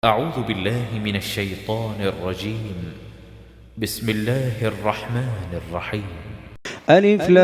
أعوذ بالله من الشيطان الرجيم. بسم الله الرحمن الرحيم. ألف لام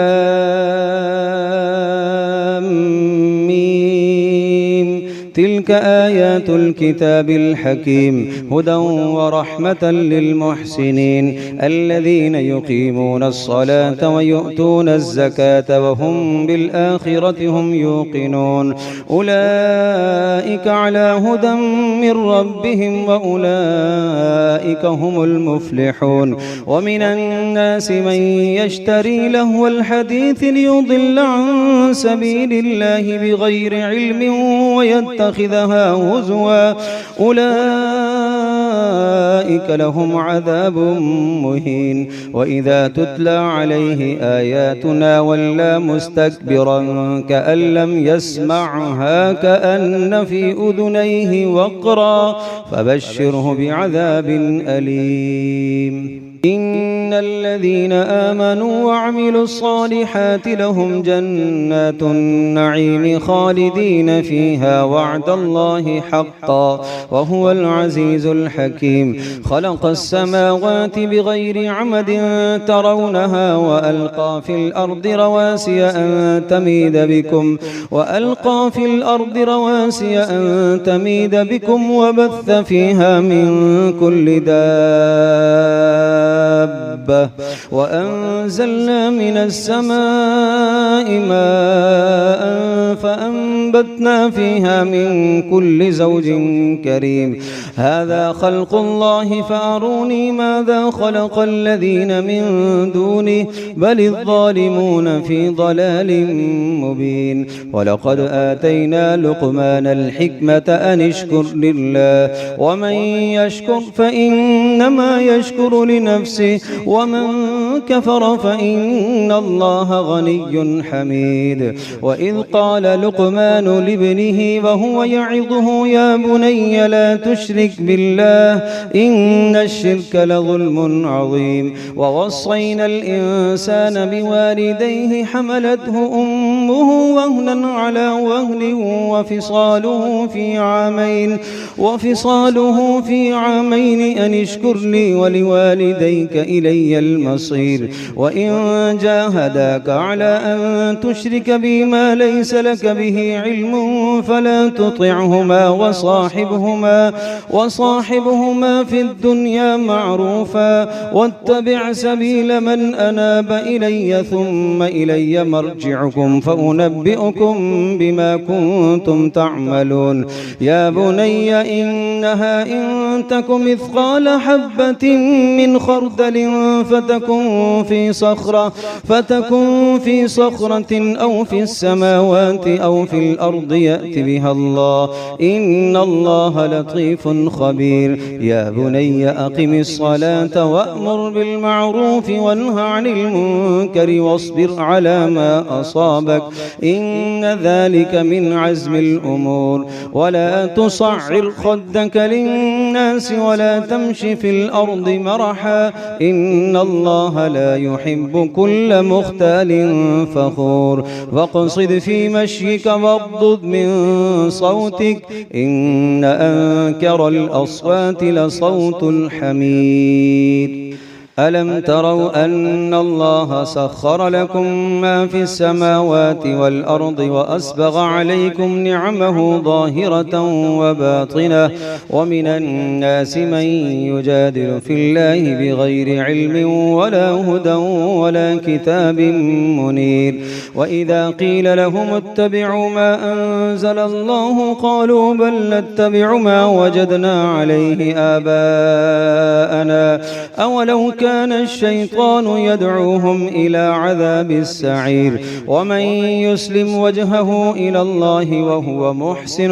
ميم. تلك آيات الكتاب الحكيم هدى ورحمة للمحسنين الذين يقيمون الصلاة ويؤتون الزكاة وهم بالآخرة هم يوقنون أولئك على هدى من ربهم وأولئك هم المفلحون. ومن الناس من يشتري لهو الحديث ليضل عن سبيل الله بغير علم ويتخذها هزوا أولئك لهم عذاب مهين. وإذا تتلى عليه آياتنا ولى مستكبرا كأن لم يسمعها كأن في أذنيه وقرا فبشره بعذاب أليم. إن الذين آمنوا وعملوا الصالحات لهم جنات النعيم خالدين فيها وعد الله حقا وهو العزيز الحكيم. خلق السماوات بغير عمد ترونها وألقى في الأرض رواسي أن تميد بكم وبث فيها من كل دابة وأنزلنا من السماء ماء فأنبتنا فيها من كل زوج كريم. هذا خلق الله فأروني ماذا خلق الذين من دونه بل الظالمون في ضلال مبين. ولقد آتينا لقمان الحكمة أن اشكر لله ومن يشكر فإنما يشكر لنفسه ومن كفر فإن الله غني حميد. وإذ قال لقمان لابنه وهو يعظه يا بني لا تشرك بالله إن الشرك لظلم عظيم. ووصينا الإنسان بوالديه حملته أمه وهنا على وهن وفصاله في عامين أن اشكر لي ولوالديك إلي المصير. وإن جاهداك على أن تشرك بي ما ليس لك به علم فلا تطعهما وصاحبهما في الدنيا معروفا واتبع سبيل من أناب إلي ثم إلي مرجعكم فأنبئكم بما كنتم تعملون. يا بني إنها إن تك مثقال حبة من خردل فتكن في صخرة أو في السماوات أو في الأرض يأت بها الله إن الله لطيف خبير. يا بني أقم الصلاة وأمر بالمعروف وانه عن المنكر واصبر على ما أصابك إن ذلك من عزم الأمور. ولا تصعر خدك للناس ولا تمشي في الأرض مرحا إن الله لا يحب كل مختال فخور. واقصد في مشيك واغضض من صوتك إن أنكر الأصوات لصوت الحمير. ألم تروا أن الله سخر لكم ما في السماوات والأرض وأسبغ عليكم نعمه ظاهرة وباطنة ومن الناس من يجادل في الله بغير علم ولا هدى ولا كتاب منير. وإذا قيل لهم اتبعوا ما أنزل الله قالوا بل نتبع ما وجدنا عليه آباءنا أولو كان الشيطان يدعوهم إلى عذاب السعير. ومن يسلم وجهه إلى الله وهو محسن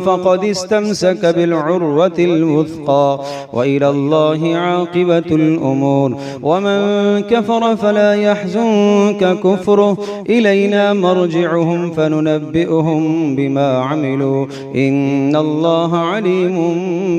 فقد استمسك بالعروة الوثقى وإلى الله عاقبة الأمور. ومن كفر فلا يحزنك كفره إلينا مرجعهم فننبئهم بما عملوا إن الله عليم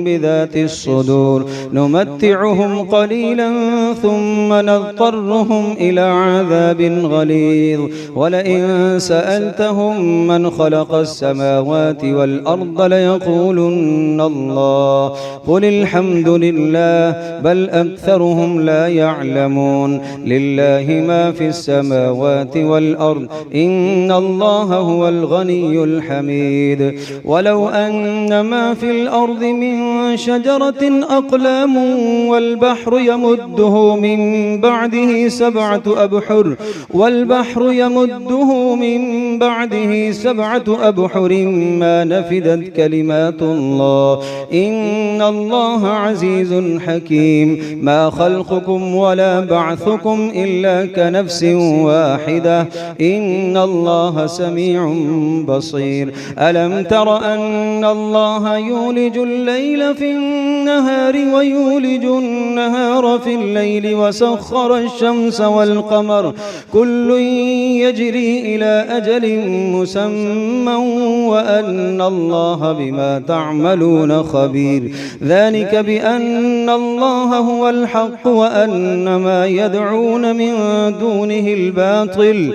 بذات الصدور. نمتعهم قليلا ثم نضطرهم إلى عذاب غليظ ولئن سألتهم من خلق السماوات والأرض ليقولن الله قل الحمد لله بل أكثرهم لا يعلمون لله ما في السماوات والأرض إن الله هو الغني الحميد ولو أن ما في الأرض من شجرة أقلام والبحر يمده من بعده سبعة أبحر ما نفدت كلمات الله إن الله عزيز حكيم ما خلقكم ولا بعثكم إلا كنفس واحدة إن الله سميع بصير ألم تر أن الله يولج الليل في النهار ويولج النهار في الليل وسخر الشمس والقمر كل يجري إلى أجل مسمى وأن الله بما تعملون خبير ذلك بأن الله هو الحق وأن ما يدعون من دونه الباطل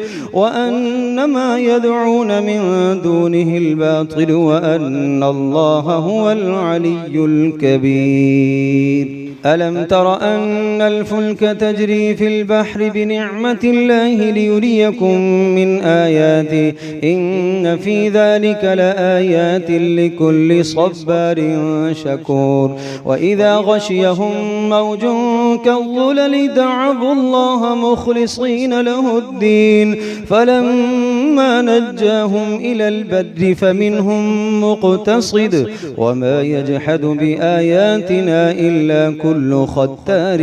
وأن الله هو العلي الكبير ألم تر أن الفلك تجري في البحر بنعمة الله ليريكم من آياته إن في ذلك لآيات لكل صبار شكور وإذا غشيهم موج كالظلل دعوا الله مخلصين له الدين فلما نجاهم إلى البر فمنهم مقتصد وما يجحد بآياتنا إلا كل ختار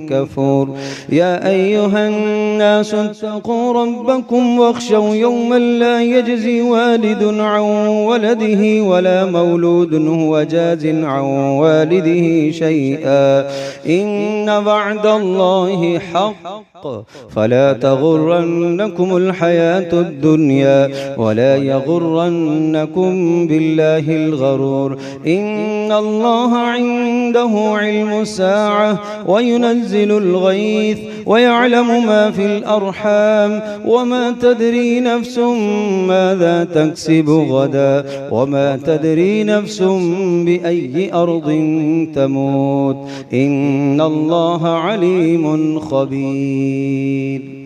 كفور يا أيها الناس اتقوا ربكم واخشوا يوما لا يجزي والد عن ولده ولا مولود هو جاز عن والده شيئا إن وعد الله حق فلا تغرنكم الحياة الدنيا ولا يغرنكم بالله الغرور إن الله عنده علم الساعة وينزل الغيث ويعلم ما في الأرحام وما تدري نفس ماذا تكسب غدا وما تدري نفس بأي أرض تموت إن الله عليم خبير